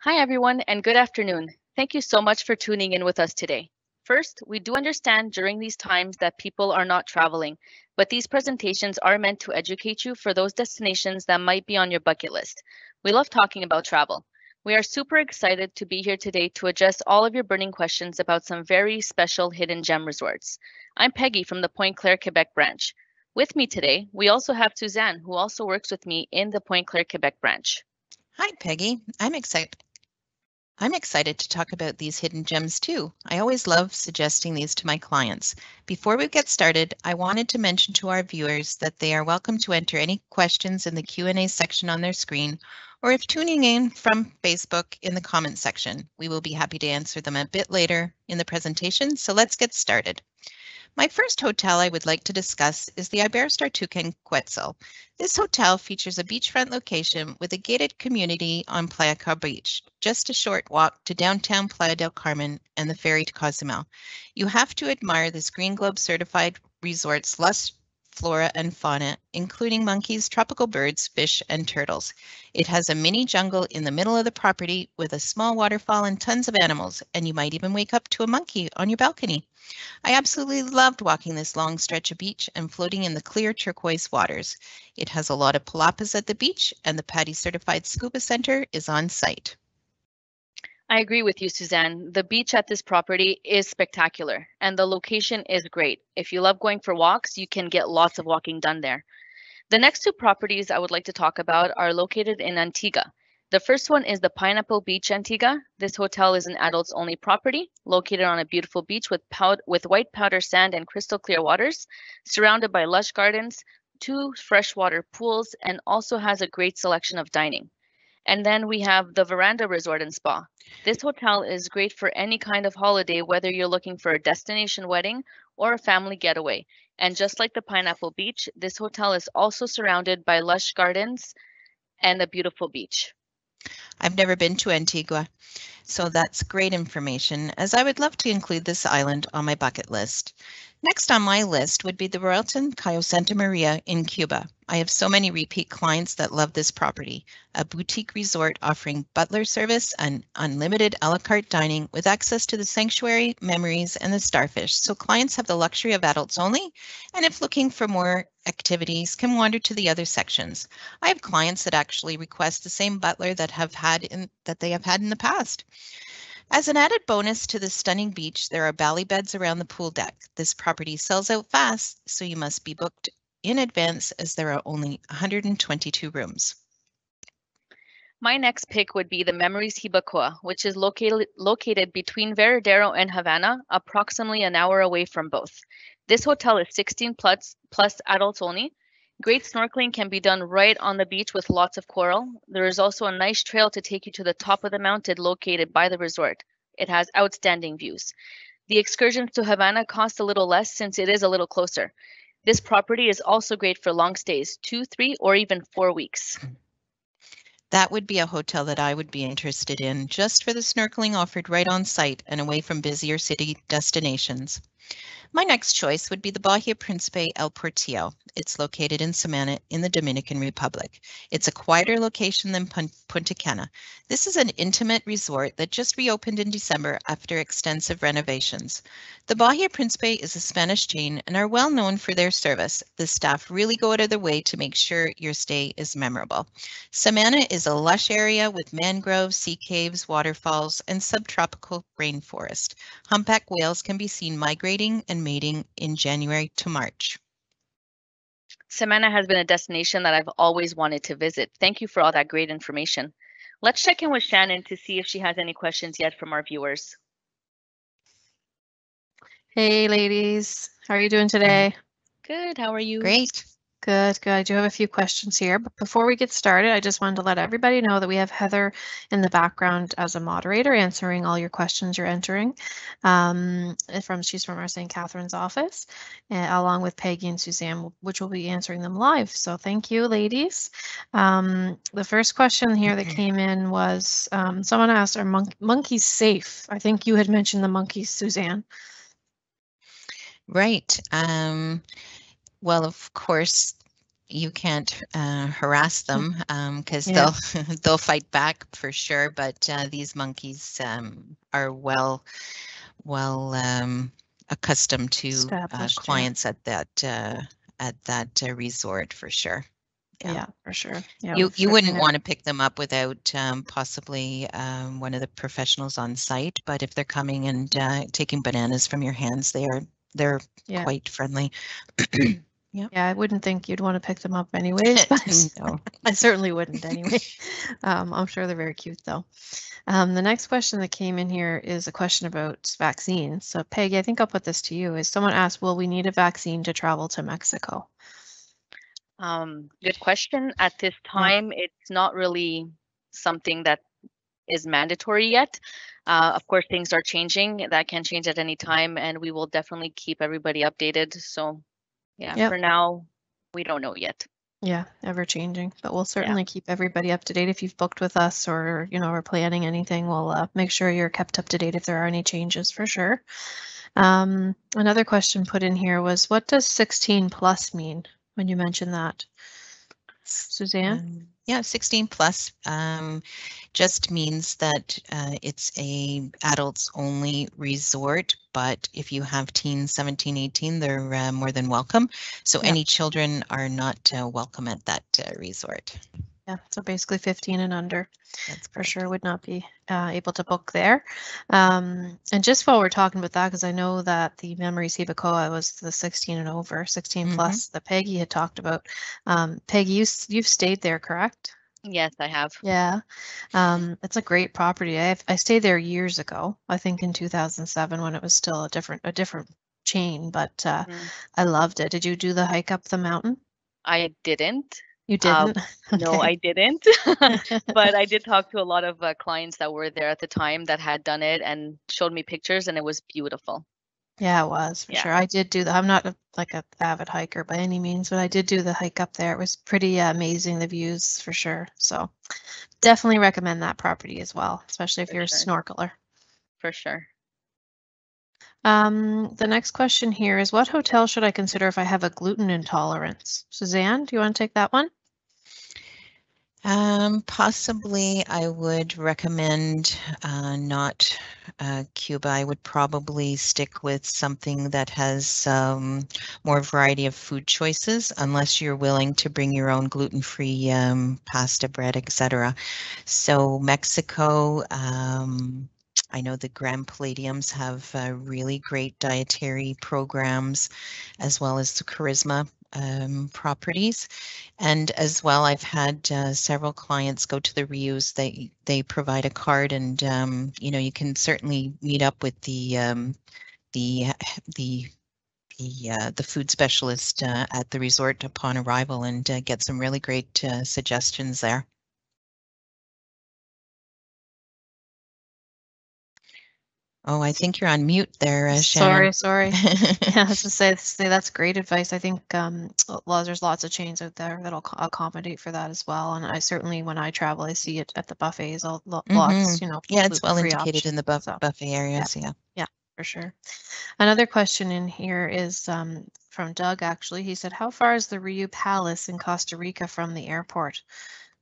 Hi, everyone, and good afternoon. Thank you so much for tuning in with us today. First, we do understand during these times that people are not traveling, but these presentations are meant to educate you for those destinations that might be on your bucket list. We love talking about travel. We are super excited to be here today to address all of your burning questions about some very special hidden gem resorts. I'm Peggy from the Pointe Claire, Quebec branch. With me today, we also have Suzanne, who also works with me in the Pointe Claire, Quebec branch. Hi, Peggy. I'm excited to talk about these hidden gems too. I always love suggesting these to my clients. Before we get started, I wanted to mention to our viewers that they are welcome to enter any questions in the Q&A section on their screen, or if tuning in from Facebook in the comment section. We will be happy to answer them a bit later in the presentation, so let's get started. My first hotel I would like to discuss is the Iberostar Toucan Quetzal. This hotel features a beachfront location with a gated community on Playa Cal Beach, just a short walk to downtown Playa del Carmen and the ferry to Cozumel. You have to admire this Green Globe certified resort's lush flora and fauna, including monkeys, tropical birds, fish, and turtles. It has a mini jungle in the middle of the property with a small waterfall and tons of animals, and you might even wake up to a monkey on your balcony. I absolutely loved walking this long stretch of beach and floating in the clear turquoise waters. It has a lot of palapas at the beach, and the PADI certified scuba center is on site. I agree with you, Suzanne. The beach at this property is spectacular and the location is great. If you love going for walks, you can get lots of walking done there. The next two properties I would like to talk about are located in Antigua. The first one is the Pineapple Beach Antigua. This hotel is an adults only property located on a beautiful beach with white powder sand and crystal clear waters, surrounded by lush gardens, two freshwater pools, and also has a great selection of dining. And then we have the Veranda Resort and Spa. This hotel is great for any kind of holiday, whether you're looking for a destination wedding or a family getaway. And just like the Pineapple Beach, this hotel is also surrounded by lush gardens and a beautiful beach. I've never been to Antigua, so that's great information, as I would love to include this island on my bucket list. Next on my list would be the Royalton Cayo Santa Maria in Cuba. I have so many repeat clients that love this property, a boutique resort offering butler service and unlimited a la carte dining with access to the sanctuary, memories, and the starfish. So clients have the luxury of adults only, and if looking for more activities, can wander to the other sections. I have clients that actually request the same butler that they have had in the past. As an added bonus to this stunning beach, there are bally beds around the pool deck. This property sells out fast, so you must be booked in advance as there are only 122 rooms. My next pick would be the Memories Hibacoa, which is located between Veradero and Havana, approximately an hour away from both. This hotel is 16 plus adults only. Great snorkeling can be done right on the beach with lots of coral. There is also a nice trail to take you to the top of the mountain located by the resort. It has outstanding views. The excursions to Havana cost a little less since it is a little closer. This property is also great for long stays, 2, 3, or even 4 weeks. That would be a hotel that I would be interested in, just for the snorkeling offered right on site and away from busier city destinations. My next choice would be the Bahia Principe El Portillo. It's located in Samana in the Dominican Republic. It's a quieter location than Punta Cana. This is an intimate resort that just reopened in December after extensive renovations. The Bahia Principe is a Spanish chain and are well known for their service. The staff really go out of their way to make sure your stay is memorable. Samana is a lush area with mangroves, sea caves, waterfalls, and subtropical rainforest. Humpback whales can be seen migrating and mating in January to March. Samana has been a destination that I've always wanted to visit. Thank you for all that great information. Let's check in with Shannon to see if she has any questions yet from our viewers. Hey, ladies. How are you doing today? Good. How are you? Great. Good, good. I do have a few questions here, but before we get started, I just wanted to let everybody know that we have Heather in the background as a moderator answering all your questions you're entering. She's from our St. Catharines office, along with Peggy and Suzanne, which will be answering them live. So thank you, ladies. The first question here that came in was someone asked, are monkeys safe? I think you had mentioned the monkeys, Suzanne. Right. Well, of course, you can't harass them because Yeah. they'll fight back for sure. But these monkeys are well accustomed to Established, clients at that resort for sure. Yeah, for sure. Yeah, You wouldn't want to pick them up without possibly one of the professionals on site, but if they're coming and taking bananas from your hands, they're quite friendly. Yeah, I wouldn't think you'd want to pick them up anyways, but No. I certainly wouldn't anyway. I'm sure they're very cute though. The next question that came in here is a question about vaccines. So Peggy, I think I'll put this to you. Is someone asked, will we need a vaccine to travel to Mexico? Good question. At this time, it's not really something that is mandatory yet. Of course, things are changing. That can change at any time, and we will definitely keep everybody updated. So, yeah, for now, we don't know yet. Yeah, ever changing, but we'll certainly keep everybody up to date. If you've booked with us or, are planning anything, we'll make sure you're kept up to date if there are any changes for sure. Another question put in here was, what does 16 plus mean when you mention that? Suzanne? Yeah, 16 plus just means that it's a adults only resort, but if you have teens 17, 18, they're more than welcome. So any children are not welcome at that resort. Yeah, so basically 15 and under. That's for sure would not be able to book there. And just while we're talking about that, because I know that the Memories Hibacoa was the 16 and over, 16 plus that Peggy had talked about. Peggy, you've stayed there, correct? Yes, I have. Yeah, it's a great property. I stayed there years ago. I think in 2007 when it was still a different chain, but I loved it. Did you do the hike up the mountain? I didn't. You didn't? No, I didn't. But I did talk to a lot of clients that were there at the time that had done it and showed me pictures, and it was beautiful. Yeah, it was for sure. I did do that. I'm not like a avid hiker by any means, but I did do the hike up there. It was pretty amazing, the views for sure. So definitely recommend that property as well, especially if you're a snorkeler. For sure. The next question here is, what hotel should I consider if I have a gluten intolerance? Suzanne, do you want to take that one? Possibly, I would recommend not Cuba. I would probably stick with something that has more variety of food choices, unless you're willing to bring your own gluten-free pasta, bread, etc. So Mexico, I know the Grand Palladiums have really great dietary programs, as well as the Charisma properties. And as well, I've had several clients go to the Rius. They provide a card, and you can certainly meet up with the food specialist at the resort upon arrival and get some really great suggestions there. Oh, I think you're on mute there, Shannon. Sorry. Yeah, I was to say that's great advice. I think there's lots of chains out there that'll accommodate for that as well. And I certainly, when I travel, I see it at the buffets. Lots, Yeah, it's well indicated in the buffet areas. Yeah, for sure. Another question in here is from Doug. Actually, he said, "How far is the Riu Palace in Costa Rica from the airport?"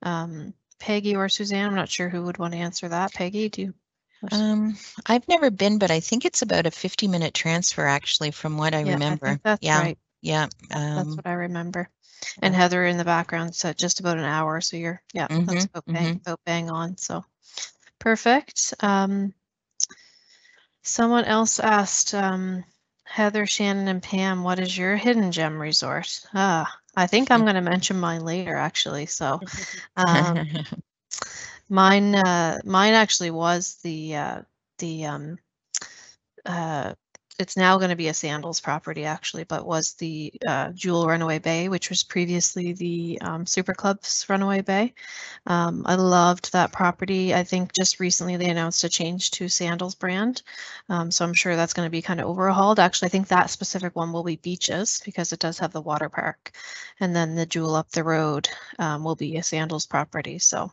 Peggy or Suzanne, I'm not sure who would want to answer that. Peggy, do you? I've never been, but I think it's about a 50-minute transfer, actually, from what I remember. I think that's right. Yeah. That's what I remember. And Heather in the background said just about an hour. So that's about bang on. So perfect. Someone else asked, Heather, Shannon, and Pam, what is your hidden gem resort? I think I'm going to mention mine later, actually. So mine actually was it's now going to be a Sandals property actually, but was the Jewel Runaway Bay, which was previously the Super Club's Runaway Bay. I loved that property. I think just recently they announced a change to Sandals brand, so I'm sure that's going to be kind of overhauled. Actually, I think that specific one will be beaches because it does have the water park, and then the Jewel up the road will be a Sandals property. So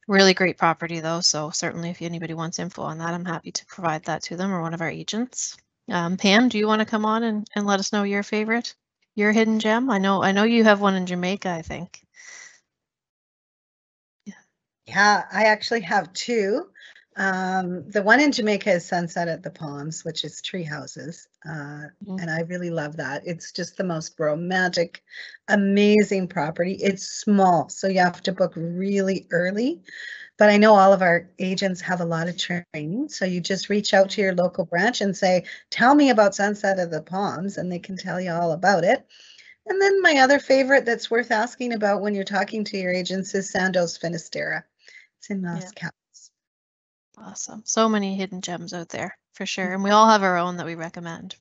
really great property though, so certainly if anybody wants info on that, I'm happy to provide that to them or one of our agents. Pam, do you want to come on and let us know your favorite? Your hidden gem? I know you have one in Jamaica, I think. Yeah, I actually have two. The one in Jamaica is Sunset at the Palms, which is tree houses. And I really love that. It's just the most romantic, amazing property. It's small, so you have to book really early. But I know all of our agents have a lot of training. So you just reach out to your local branch and say, tell me about Sunset of the Palms, and they can tell you all about it. And then my other favorite that's worth asking about when you're talking to your agents is Sandoz Finisterre. It's in Los Cabos. Awesome. So many hidden gems out there for sure. And we all have our own that we recommend.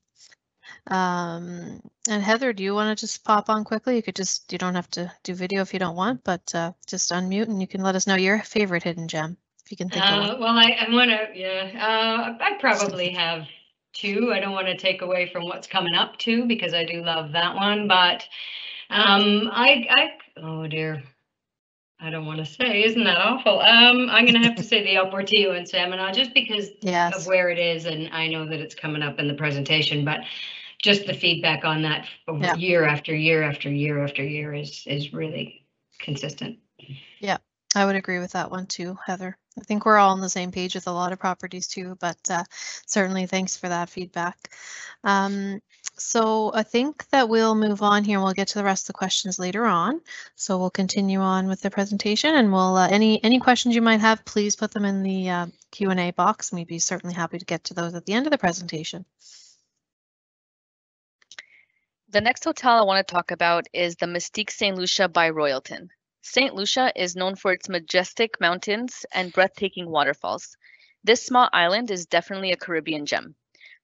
And Heather, do you want to just pop on quickly? You don't have to do video if you don't want, but just unmute and you can let us know your favorite hidden gem if you can think of one. Well, I want to, I probably have two. I don't want to take away from what's coming up too, because I do love that one, but oh dear. I don't want to say, isn't that awful? I'm going to have to say the El Portillo in Salmon, just because of where it is, and I know that it's coming up in the presentation, but just the feedback on that year after year after year after year is really consistent. Yeah, I would agree with that one too, Heather. I think we're all on the same page with a lot of properties too, but certainly thanks for that feedback. So I think that we'll move on here and we'll get to the rest of the questions later on. So we'll continue on with the presentation, and we'll any questions you might have, please put them in the Q&A box, and we'd be certainly happy to get to those at the end of the presentation. The next hotel I want to talk about is the Mystique St. Lucia by Royalton. St. Lucia is known for its majestic mountains and breathtaking waterfalls. This small island is definitely a Caribbean gem.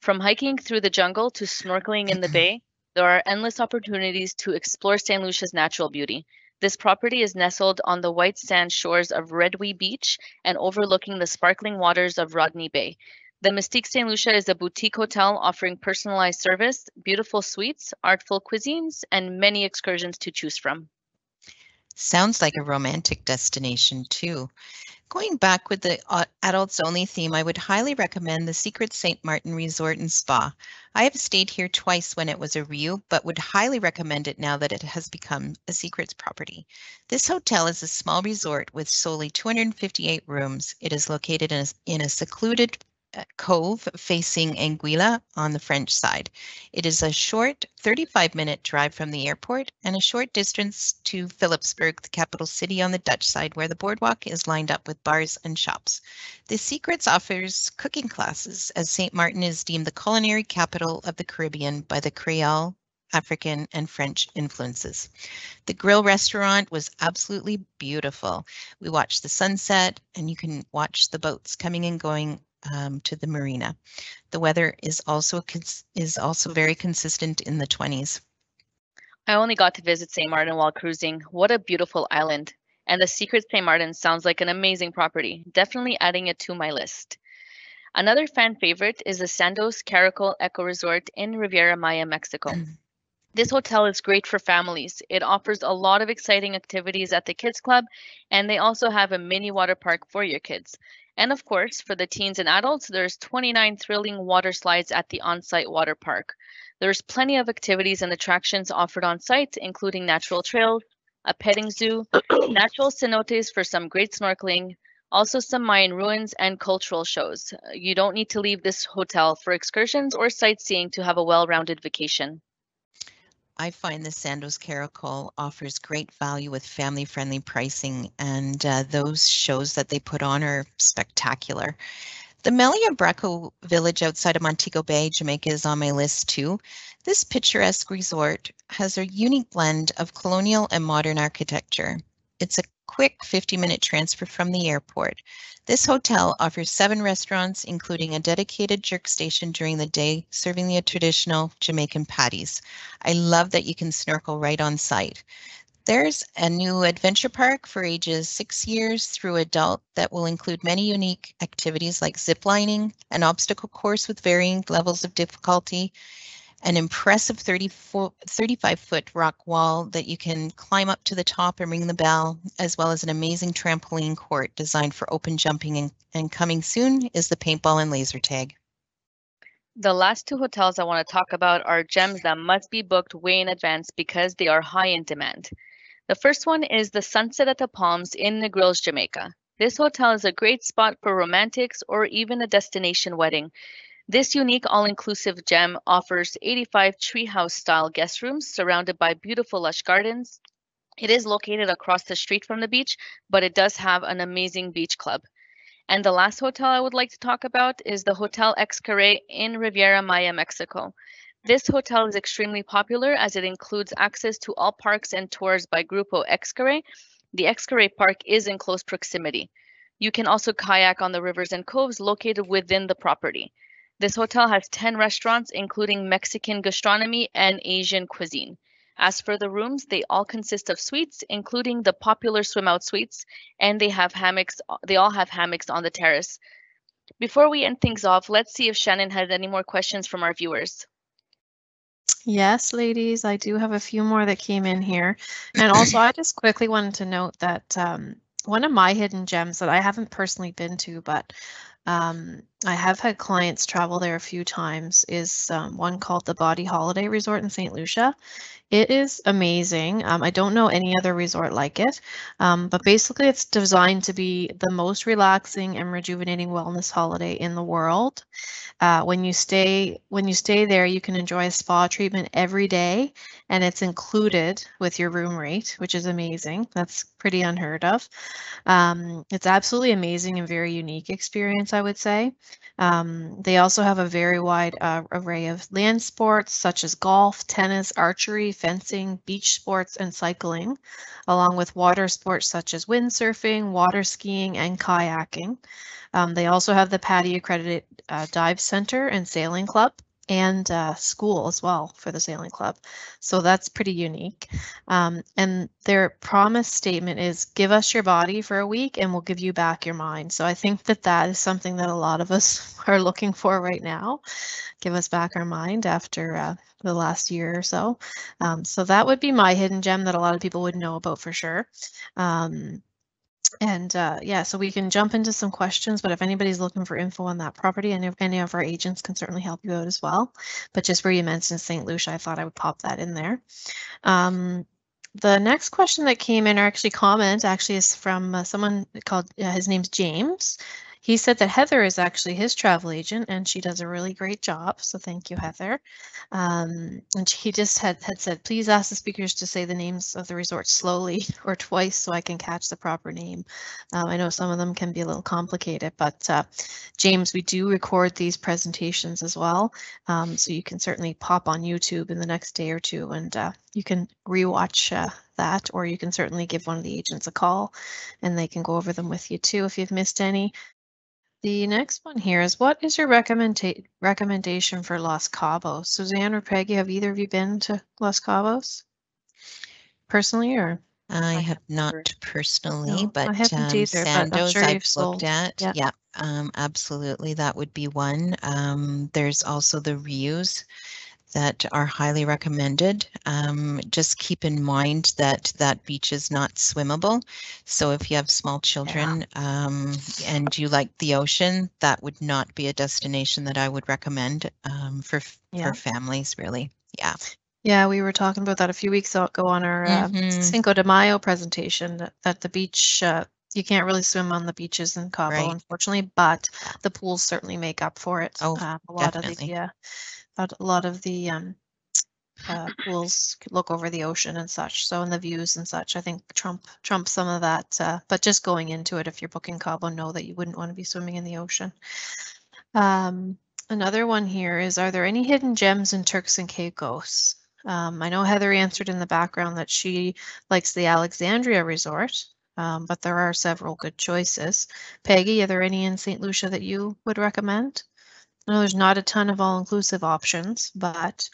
From hiking through the jungle to snorkeling in the bay, there are endless opportunities to explore St. Lucia's natural beauty. This property is nestled on the white sand shores of Redwee Beach and overlooking the sparkling waters of Rodney Bay. The Mystique St. Lucia is a boutique hotel offering personalized service, beautiful suites, artful cuisines, and many excursions to choose from. Sounds like a romantic destination too. Going back with the adults only theme, I would highly recommend the Secret St. Martin Resort and Spa. I have stayed here twice when it was a RIU, but would highly recommend it now that it has become a Secrets property. This hotel is a small resort with solely 258 rooms. It is located in a secluded cove facing Anguilla on the French side. It is a short 35-minute drive from the airport and a short distance to Philipsburg, the capital city on the Dutch side, where the boardwalk is lined up with bars and shops. The Secrets offers cooking classes, as St. Martin is deemed the culinary capital of the Caribbean by the Creole, African, and French influences. The grill restaurant was absolutely beautiful. We watched the sunset, and you can watch the boats coming and going to the marina. The weather is also very consistent in the 20s. I only got to visit St. Martin while cruising. What a beautiful island. And the Secret St. Martin sounds like an amazing property. Definitely adding it to my list. Another fan favorite is the Sandoz Caracol Eco Resort in Riviera Maya, Mexico. This hotel is great for families. It offers a lot of exciting activities at the kids club, and they also have a mini water park for your kids. And of course, for the teens and adults, there's 29 thrilling water slides at the on-site water park. There's plenty of activities and attractions offered on site, including natural trails, a petting zoo, natural cenotes for some great snorkeling, also some Mayan ruins and cultural shows. You don't need to leave this hotel for excursions or sightseeing to have a well-rounded vacation. I find the Sandoz Caracol offers great value with family-friendly pricing, and those shows that they put on are spectacular. The Melia Braco village outside of Montego Bay, Jamaica, is on my list too. This picturesque resort has a unique blend of colonial and modern architecture. It's a quick 50-minute transfer from the airport. This hotel offers 7 restaurants, including a dedicated jerk station during the day, serving the traditional Jamaican patties. I love that you can snorkel right on site. There's a new adventure park for ages 6 years through adult that will include many unique activities like ziplining, an obstacle course with varying levels of difficulty, an impressive 35-foot rock wall that you can climb up to the top and ring the bell, as well as an amazing trampoline court designed for open jumping, and coming soon is the paintball and laser tag. The last two hotels I want to talk about are gems that must be booked way in advance because they are high in demand. The first one is the Sunset at the Palms in Negrils, Jamaica. This hotel is a great spot for romantics or even a destination wedding. This unique all-inclusive gem offers 85 treehouse-style guest rooms surrounded by beautiful lush gardens. It is located across the street from the beach, but it does have an amazing beach club. And the last hotel I would like to talk about is the Hotel Xcaret in Riviera Maya, Mexico. This hotel is extremely popular as it includes access to all parks and tours by Grupo Xcaret. The Xcaret Park is in close proximity. You can also kayak on the rivers and coves located within the property. This hotel has 10 restaurants, including Mexican gastronomy and Asian cuisine. As for the rooms, they all consist of suites, including the popular swim out suites, and they all have hammocks on the terrace. Before we end things off, let's see if Shannon has any more questions from our viewers. Yes, ladies, I do have a few more that came in here. And also, I just quickly wanted to note that one of my hidden gems that I haven't personally been to, but I have had clients travel there a few times, is one called the Body Holiday Resort in St. Lucia. It is amazing. I don't know any other resort like it, but basically it's designed to be the most relaxing and rejuvenating wellness holiday in the world. When you stay there, you can enjoy a spa treatment every day, and it's included with your room rate, which is amazing. That's pretty unheard of. It's absolutely amazing and very unique experience, I would say. They also have a very wide array of land sports such as golf, tennis, archery, fencing, beach sports, and cycling, along with water sports such as windsurfing, water skiing, and kayaking. They also have the PADI accredited dive center and sailing club, and school as well for the sailing club. So that's pretty unique. And their promise statement is give us your body for a week and we'll give you back your mind. So I think that that is something that a lot of us are looking for right now. Give us back our mind after the last year or so. So that would be my hidden gem that a lot of people would know about for sure. Yeah, so we can jump into some questions, but if anybody's looking for info on that property, any of our agents can certainly help you out as well. But just where you mentioned St. Lucia, I thought I would pop that in there. The next question that came in, or actually comment, actually is from someone called, his name's James. He said that Heather is actually his travel agent and she does a really great job. So thank you, Heather. And he just had said, please ask the speakers to say the names of the resorts slowly or twice so I can catch the proper name. I know some of them can be a little complicated, but James, we do record these presentations as well. So you can certainly pop on YouTube in the next day or two and you can rewatch that, or you can certainly give one of the agents a call and they can go over them with you too if you've missed any. The next one here is, what is your recommendation for Los Cabos? Suzanne or Peggy, have either of you been to Los Cabos personally, or? I have not personally, No, but I haven't either, but I'm Sandoz sure I've you've sold. looked at. Yeah. Absolutely, that would be one. There's also the Rius that are highly recommended. Just keep in mind that that beach is not swimmable. So if you have small children and you like the ocean, that would not be a destination that I would recommend for families, really. Yeah. Yeah, we were talking about that a few weeks ago on our Cinco de Mayo presentation, that the beach, you can't really swim on the beaches in Cabo, unfortunately, but the pools certainly make up for it. Oh, definitely. A lot of the pools look over the ocean and such, so, and the views and such, I think trump some of that, but just going into it, if you're booking Cabo, know that you wouldn't want to be swimming in the ocean. Another one here is, are there any hidden gems in Turks and Caicos? I know Heather answered in the background that she likes the Alexandria Resort, but there are several good choices. Peggy, are there any in St. Lucia that you would recommend? I know there's not a ton of all-inclusive options, but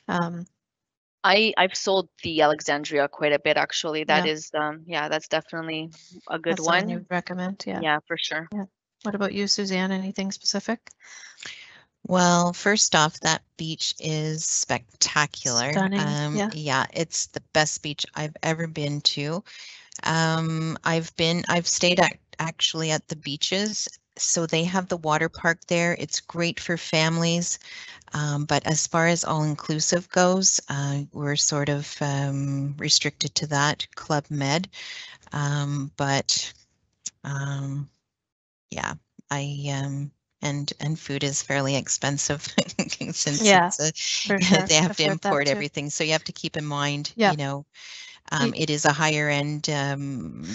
I've sold the Alexandria quite a bit, actually. That is, that's definitely a good one. One you would recommend, Yeah, for sure. Yeah. What about you, Suzanne? Anything specific? Well, first off, that beach is spectacular. Stunning. Yeah, it's the best beach I've ever been to. I've stayed actually at the beaches So they have the water park there. It's great for families. But as far as all-inclusive goes, we're sort of restricted to that Club Med. But yeah, and food is fairly expensive since for sure. they have I've to heard that import too. everything. So you have to keep in mind, Yeah. you know, it is a higher end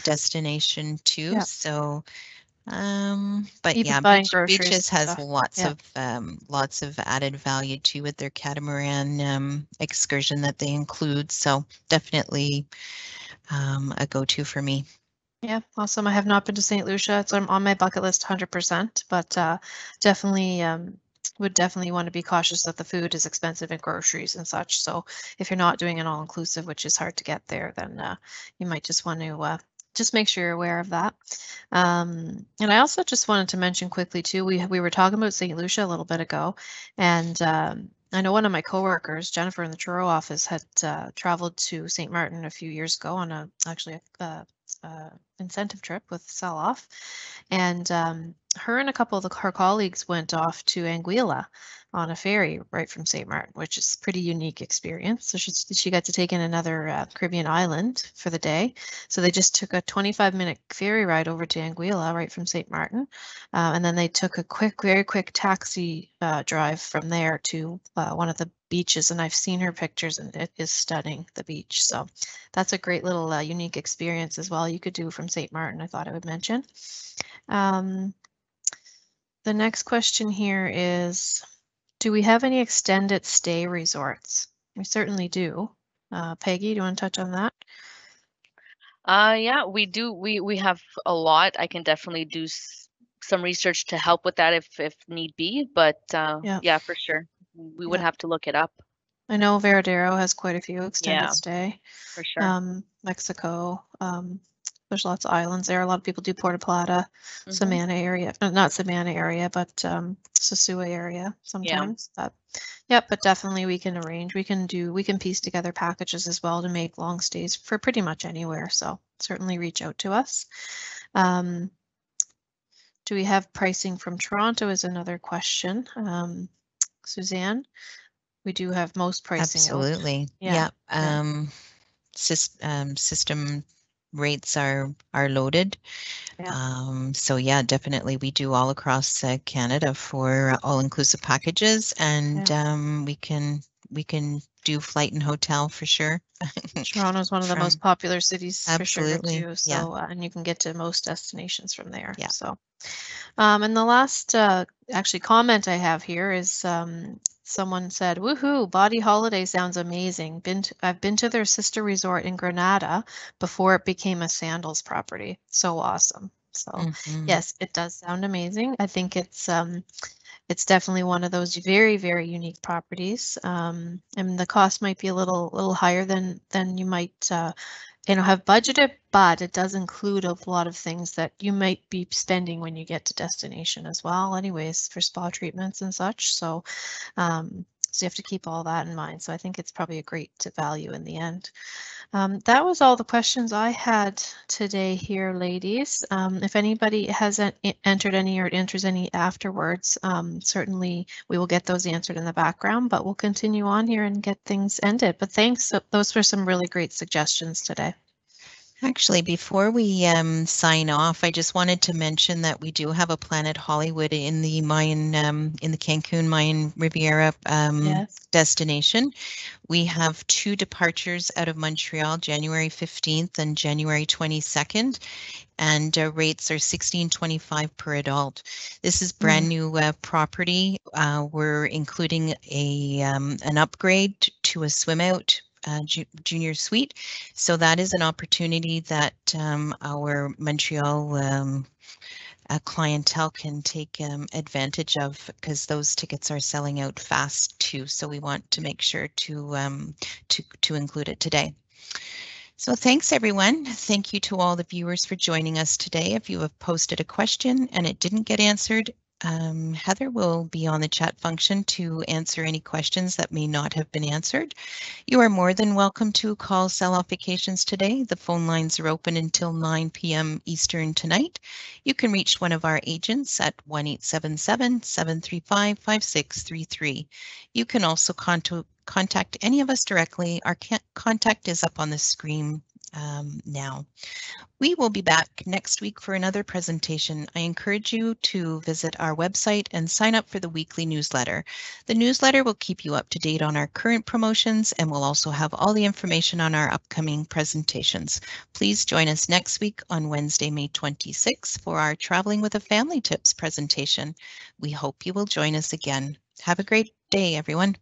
destination too. Yeah. So but Even yeah, buying groceries Beaches and has stuff. lots of added value too with their catamaran excursion that they include. So definitely a go-to for me. Yeah, awesome. I have not been to St. Lucia. It's on my bucket list 100%, but definitely would definitely want to be cautious that the food is expensive and groceries and such. So if you're not doing an all-inclusive, which is hard to get there, then you might just want to just make sure you're aware of that. And I also just wanted to mention quickly too, we were talking about St. Lucia a little bit ago, and I know one of my coworkers, Jennifer in the Truro office, had traveled to St. Martin a few years ago on actually a incentive trip with Sell-Off, and her and a couple of her colleagues went off to Anguilla on a ferry right from St. Martin, which is a pretty unique experience. So she got to take in another Caribbean island for the day. So they just took a 25-minute ferry ride over to Anguilla right from St. Martin, and then they took a very quick taxi drive from there to one of the beaches, and I've seen her pictures and it is stunning, the beach. So that's a great little unique experience as well you could do from St. Martin, I thought I would mention. The next question here is, do we have any extended stay resorts? We certainly do. Peggy, do you want to touch on that? Yeah, we do. We have a lot. I can definitely do some research to help with that if need be. But yeah, for sure, we would have to look it up. I know Veradero has quite a few extended stay. For sure. Mexico. There's lots of islands there. A lot of people do Puerto Plata, Savannah area, not Savannah area, but Sosua area sometimes. But definitely we can arrange. We can piece together packages as well to make long stays for pretty much anywhere. So certainly reach out to us. Do we have pricing from Toronto is another question. Suzanne, we do have most pricing. Absolutely. Yeah. System rates are loaded. So yeah, definitely we do all across Canada for all-inclusive packages, and we can do flight and hotel for sure. Toronto is one of the most popular cities for sure too. So yeah. and you can get to most destinations from there. Yeah. So and the last actually comment I have here is someone said, "Woohoo! Body Holiday sounds amazing. I've been to their sister resort in Granada before it became a Sandals property. So awesome." So yes, it does sound amazing. I think it's definitely one of those very, very unique properties. And the cost might be a little higher than you might have budgeted, but it does include a lot of things that you might be spending when you get to destination as well, anyways, for spa treatments and such. So so you have to keep all that in mind. So I think it's probably a great value in the end. That was all the questions I had today here, ladies. If anybody has entered any or enters any afterwards, certainly we will get those answered in the background, but we'll continue on here and get things ended. But thanks. Those were some really great suggestions today. Actually, before we sign off, I just wanted to mention that we do have a Planet Hollywood in the Cancun Mayan Riviera destination. We have 2 departures out of Montreal, January 15th and January 22nd, and rates are $16.25 per adult. This is brand new property. We're including an upgrade to a swim out junior suite. So that is an opportunity that our Montreal clientele can take advantage of, because those tickets are selling out fast too. So we want to make sure to include it today. So thanks everyone. Thank you to all the viewers for joining us today. If you have posted a question and it didn't get answered, Heather will be on the chat function to answer any questions that may not have been answered. You are more than welcome to call Sell-Off Vacations today. The phone lines are open until 9 p.m. Eastern tonight. You can reach one of our agents at 1-877-735-5633. You can also contact any of us directly. Our contact is up on the screen now. We will be back next week for another presentation. I encourage you to visit our website and sign up for the weekly newsletter. The newsletter will keep you up to date on our current promotions and will also have all the information on our upcoming presentations. Please join us next week on Wednesday, May 26th for our Traveling with a Family Tips presentation. We hope you will join us again. Have a great day, everyone.